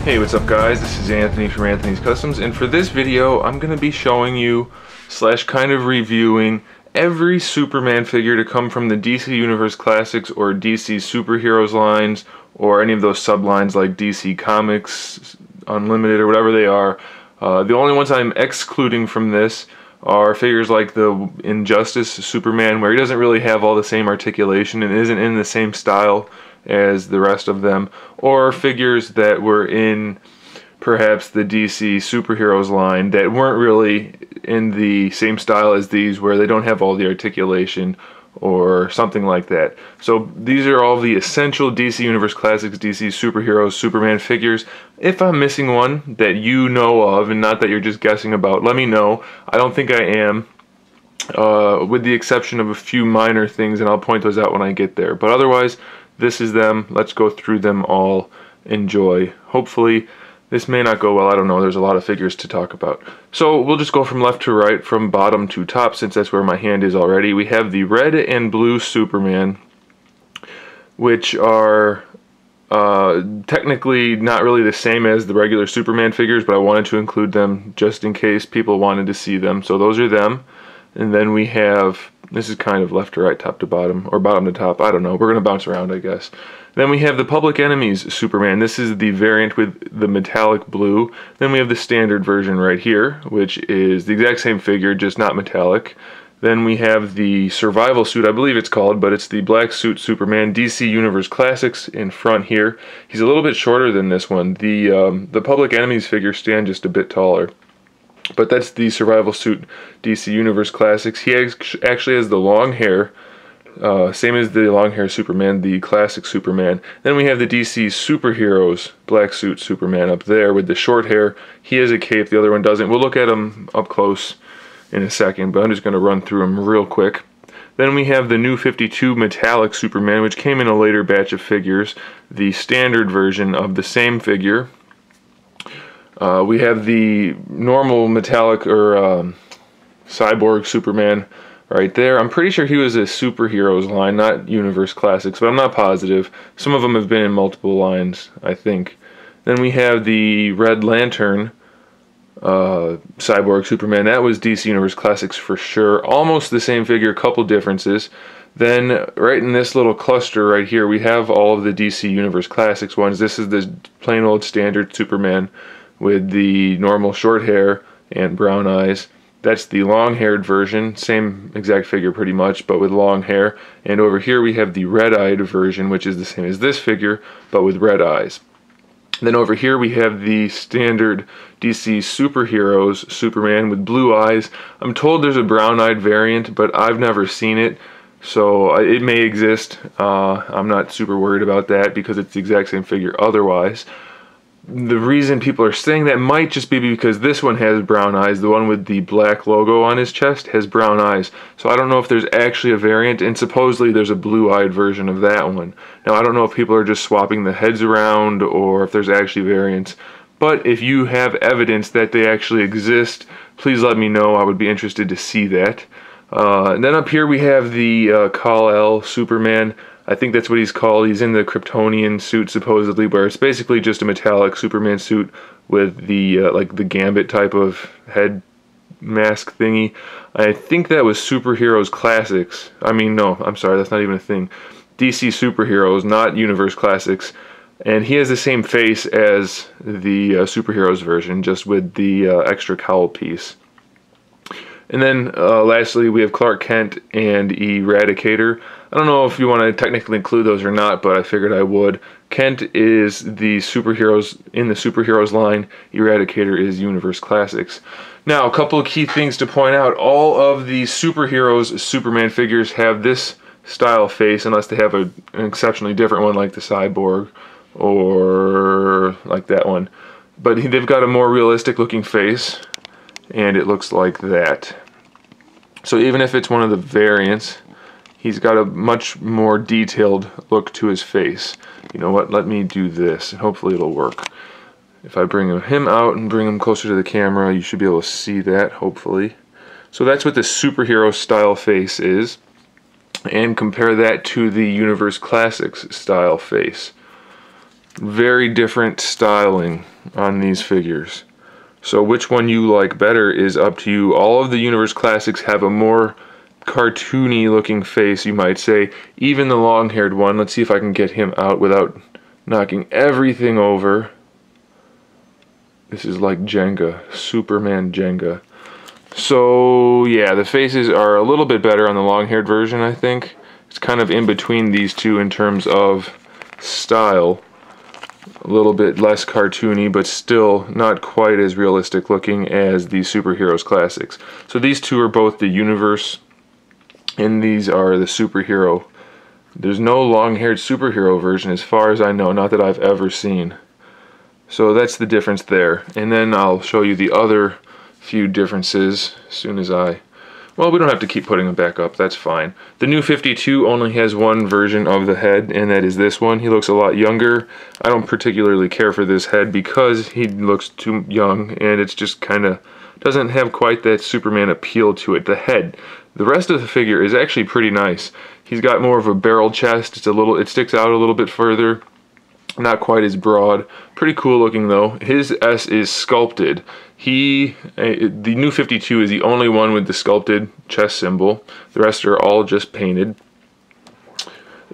Hey, what's up guys? This is Anthony from Anthony's Customs, and for this video I'm going to be showing you / kind of reviewing every Superman figure to come from the DC Universe Classics or DC Superheroes lines, or any of those sublines like DC Comics Unlimited or whatever they are. The only ones I'm excluding from this are figures like the Injustice Superman, where he doesn't really have all the same articulation and isn't in the same style as the rest of them, or figures that were in perhaps the DC Superheroes line that weren't really in the same style as these, where they don't have all the articulation or something like that. So these are all the essential DC Universe Classics, DC Superheroes, Superman figures. If I'm missing one that you know of, and not that you're just guessing about, let me know. I don't think I am, with the exception of a few minor things, and I'll point those out when I get there. But otherwise, this is them. Let's go through them all. Enjoy. Hopefully, this may not go well. I don't know. There's a lot of figures to talk about. So we'll just go from left to right, from bottom to top, since that's where my hand is already. We have the red and blue Superman, which are technically not really the same as the regular Superman figures, but I wanted to include them just in case people wanted to see them. So those are them. And then we have, this is kind of left to right, top to bottom, or bottom to top, I don't know. We're going to bounce around, I guess. Then we have the Public Enemies Superman. This is the variant with the metallic blue. Then we have the standard version right here, which is the exact same figure, just not metallic. Then we have the Survival Suit, I believe it's called, but it's the Black Suit Superman, DC Universe Classics in front here. He's a little bit shorter than this one. The Public Enemies figures stand just a bit taller. But that's the Survival Suit DC Universe Classics. He actually has the long hair, same as the long hair Superman, the classic Superman. Then we have the DC Superheroes Black Suit Superman up there with the short hair. He has a cape, the other one doesn't. We'll look at him up close in a second, but I'm just going to run through them real quick. Then we have the New 52 Metallic Superman, which came in a later batch of figures, the standard version of the same figure. We have the normal metallic or cyborg Superman right there. I'm pretty sure he was a Superheroes line, not Universe Classics, but I'm not positive. Some of them have been in multiple lines, I think. Then we have the Red Lantern cyborg Superman. That was DC Universe Classics for sure. Almost the same figure, a couple differences. Then right in this little cluster right here, we have all of the DC Universe Classics ones. This is the plain old standard Superman with the normal short hair and brown eyes. That's the long-haired version, same exact figure pretty much, but with long hair. And over here we have the red-eyed version, which is the same as this figure, but with red eyes. Then over here we have the standard DC Superheroes Superman with blue eyes. I'm told there's a brown-eyed variant, but I've never seen it, so it may exist. I'm not super worried about that because it's the exact same figure otherwise. The reason people are saying that might just be because this one has brown eyes. The one with the black logo on his chest has brown eyes. So I don't know if there's actually a variant, and supposedly there's a blue-eyed version of that one. Now I don't know if people are just swapping the heads around or if there's actually variants. But if you have evidence that they actually exist, please let me know. I would be interested to see that. And then up here we have the Kal-El Superman. I think that's what he's called. He's in the Kryptonian suit supposedly, where it's basically just a metallic Superman suit with the like the Gambit type of head mask thingy. I think that was Superheroes Classics. I mean, no, I'm sorry, that's not even a thing. DC Superheroes, not Universe Classics. And he has the same face as the Superheroes version, just with the extra cowl piece. And then lastly, we have Clark Kent and Eradicator. I don't know if you want to technically include those or not, but I figured I would. Kent is the Superheroes in the Superheroes line. Eradicator is Universe Classics. Now, a couple of key things to point out. All of the Superheroes Superman figures have this style face, unless they have an exceptionally different one like the Cyborg or like that one. But they've got a more realistic looking face, and it looks like that. So even if it's one of the variants, he's got a much more detailed look to his face. You know what, let me do this, and hopefully it'll work. If I bring him out and bring him closer to the camera, you should be able to see that, hopefully. So that's what the superhero style face is, and compare that to the Universe Classics style face. Very different styling on these figures. So which one you like better is up to you. All of the Universe Classics have a more cartoony looking face, you might say. Even the long-haired one. Let's see if I can get him out without knocking everything over. This is like Jenga, Superman Jenga. So yeah, the faces are a little bit better on the long-haired version, I think. It's kind of in between these two in terms of style. A little bit less cartoony, but still not quite as realistic looking as the Superheroes Classics. So these two are both the Universe, and these are the Superhero. There's no long-haired superhero version as far as I know, not that I've ever seen. So that's the difference there. And then I'll show you the other few differences as soon as well, we don't have to keep putting them back up, that's fine. The new 52 only has one version of the head, and that is this one. He looks a lot younger. I don't particularly care for this head because he looks too young, and it's just kind of doesn't have quite that Superman appeal to it. The head. The rest of the figure is actually pretty nice. He's got more of a barrel chest. It sticks out a little bit further. Not quite as broad. Pretty cool looking though. His S is sculpted. The new 52 is the only one with the sculpted chest symbol. The rest are all just painted.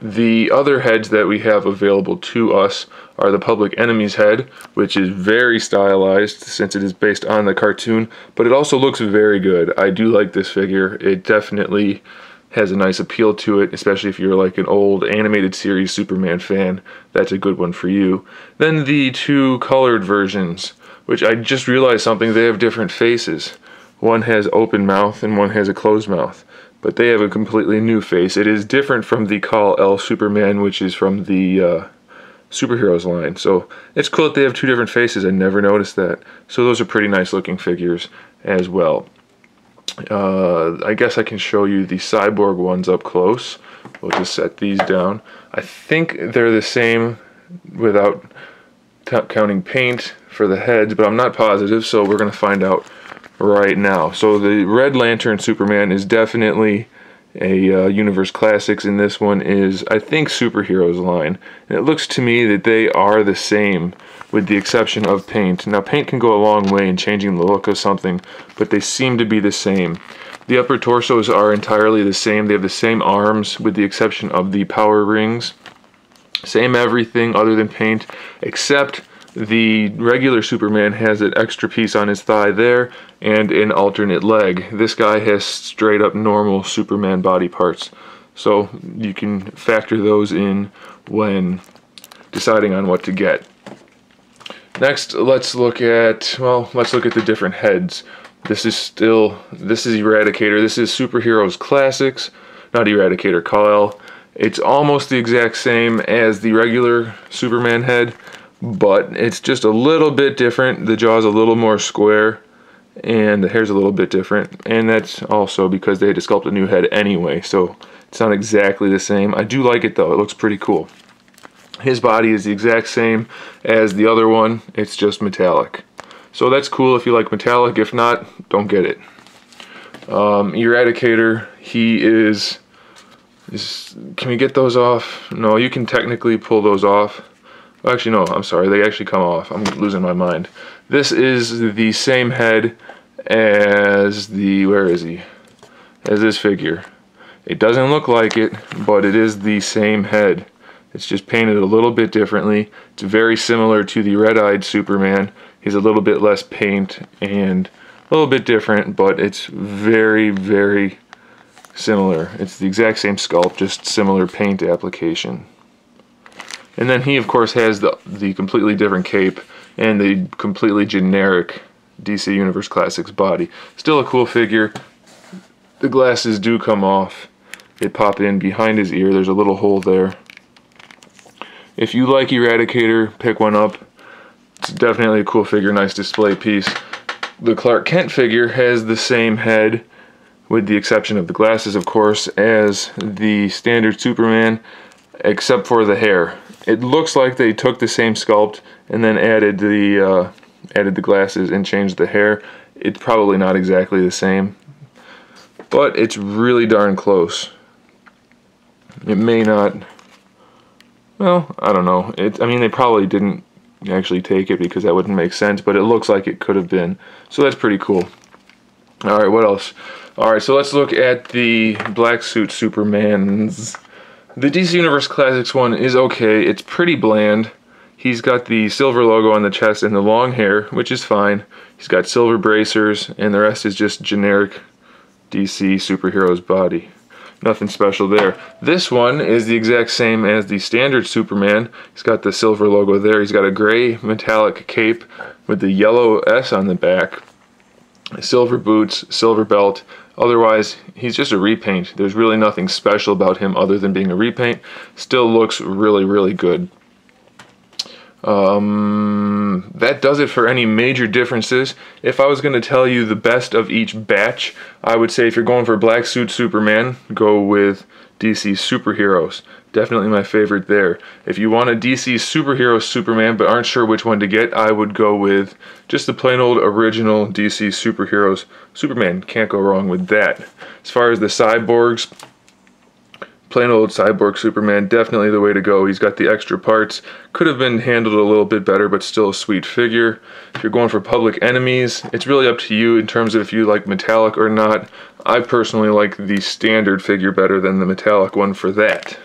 The other heads that we have available to us are the Public Enemy's head, which is very stylized since it is based on the cartoon, but it also looks very good. I do like this figure. It definitely has a nice appeal to it, especially if you're like an old animated series Superman fan. That's a good one for you. Then the two colored versions, which I just realized something, they have different faces. One has open mouth and one has a closed mouth, but they have a completely new face. It is different from the Kal-El Superman, which is from the Superheroes line. So it's cool that they have two different faces. I never noticed that. So those are pretty nice looking figures as well. I guess I can show you the Cyborg ones up close. We'll just set these down. I think they're the same without counting paint for the heads, but I'm not positive, so we're going to find out right now. So the Red Lantern Superman is definitely a Universe Classics, and this one is, I think, Superheroes line. And it looks to me that they are the same, with the exception of paint. Now, paint can go a long way in changing the look of something, but they seem to be the same. The upper torsos are entirely the same. They have the same arms, with the exception of the power rings. Same everything other than paint, except the regular Superman has an extra piece on his thigh there and an alternate leg. This guy has straight up normal Superman body parts. So you can factor those in when deciding on what to get. Next, let's look at the different heads. This is Eradicator. This is Superheroes Classics, not Eradicator, Kal-El. It's almost the exact same as the regular Superman head, but it's just a little bit different. The jaw's a little more square, and the hair's a little bit different, and that's also because they had to sculpt a new head anyway, so it's not exactly the same. I do like it though, it looks pretty cool. His body is the exact same as the other one, it's just metallic. So that's cool if you like metallic. If not, don't get it. Eradicator, he is... Can we get those off? No, you can technically pull those off. Actually, no, I'm sorry, they actually come off. I'm losing my mind. This is the same head as the... Where is he? As this figure. It doesn't look like it, but it is the same head. It's just painted a little bit differently. It's very similar to the red-eyed Superman. He's a little bit less paint and a little bit different, but it's very, very similar. It's the exact same sculpt, just similar paint application. And then he, of course, has the completely different cape and the completely generic DC Universe Classics body. Still a cool figure. The glasses do come off. They pop in behind his ear. There's a little hole there. If you like Eradicator, pick one up. It's definitely a cool figure, nice display piece. The Clark Kent figure has the same head, with the exception of the glasses, of course, as the standard Superman, except for the hair. It looks like they took the same sculpt and then added the glasses and changed the hair. It's probably not exactly the same, but it's really darn close. It may not... Well, I don't know. I mean, they probably didn't actually take it because that wouldn't make sense, but it looks like it could have been. So that's pretty cool. All right, what else? All right, so let's look at the Black Suit Supermans. The DC Universe Classics one is okay. It's pretty bland. He's got the silver logo on the chest and the long hair, which is fine. He's got silver bracers, and the rest is just generic DC superhero's body. Nothing special there. This one is the exact same as the standard Superman. He's got the silver logo there. He's got a gray metallic cape with the yellow S on the back. Silver boots, silver belt. Otherwise, he's just a repaint. There's really nothing special about him other than being a repaint. Still looks really, really good. That does it for any major differences. If I was going to tell you the best of each batch, I would say if you're going for Black Suit Superman, go with DC Superheroes. Definitely my favorite there. If you want a DC Superhero Superman but aren't sure which one to get, I would go with just the plain old original DC Superheroes Superman. Can't go wrong with that. As far as the cyborgs, plain old cyborg Superman, definitely the way to go. He's got the extra parts. Could have been handled a little bit better, but still a sweet figure. If you're going for Public Enemies, it's really up to you in terms of if you like metallic or not. I personally like the standard figure better than the metallic one for that.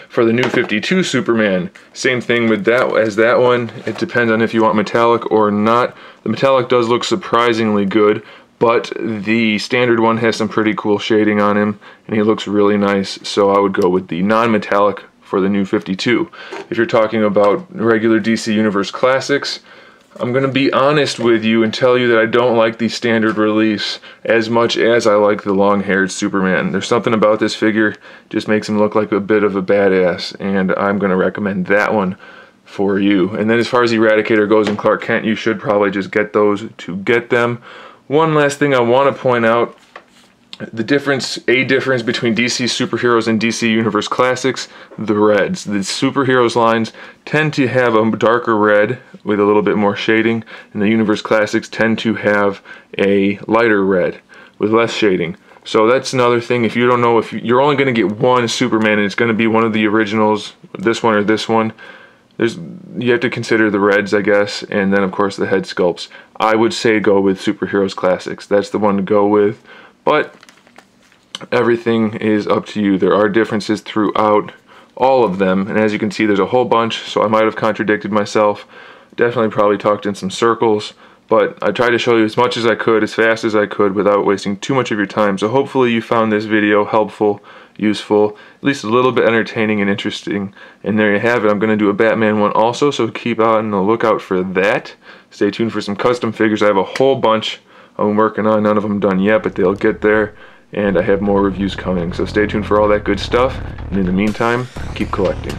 For the new 52 Superman, same thing with that as that one. It depends on if you want metallic or not. The metallic does look surprisingly good, but the standard one has some pretty cool shading on him, and he looks really nice, so I would go with the non-metallic for the new 52. If you're talking about regular DC Universe Classics, I'm going to be honest with you and tell you that I don't like the standard release as much as I like the long-haired Superman. There's something about this figure just makes him look like a bit of a badass, and I'm going to recommend that one for you. And then as far as Eradicator goes and Clark Kent, you should probably just get those to get them. One last thing I want to point out, a difference between DC Superheroes and DC Universe Classics, the reds. The Superheroes lines tend to have a darker red with a little bit more shading, and the Universe Classics tend to have a lighter red with less shading. So that's another thing. If you don't know, if you're only going to get one Superman and it's going to be one of the originals, this one or this one, you have to consider the reds, I guess, and then of course the head sculpts. I would say go with Superheroes Classics. That's the one to go with, but everything is up to you. There are differences throughout all of them, and as you can see, there's a whole bunch, so I might have contradicted myself. Definitely probably talked in some circles, but I tried to show you as much as I could, as fast as I could, without wasting too much of your time. So hopefully you found this video helpful, useful, at least a little bit entertaining and interesting. And there you have it. I'm going to do a Batman one also, so keep on the lookout for that. Stay tuned for some custom figures. I have a whole bunch I'm working on, none of them done yet, but they'll get there. And I have more reviews coming, so stay tuned for all that good stuff. And in the meantime, keep collecting.